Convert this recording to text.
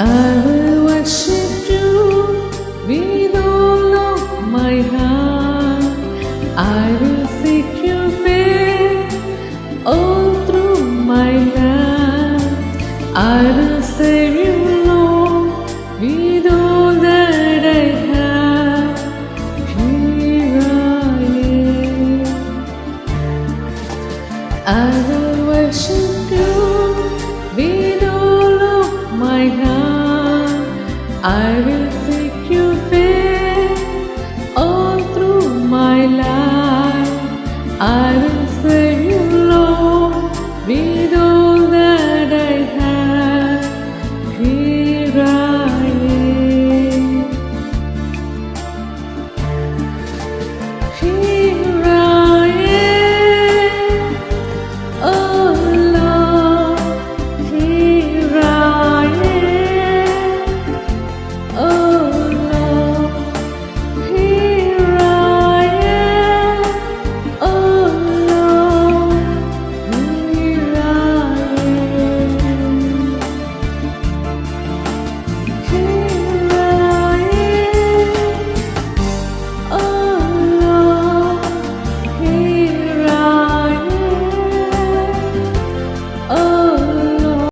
I will worship you with all of my heart. I will seek your face all through my life. I will serve you, Lord, with all that I have. Here I am. I will worship you with all of my heart. I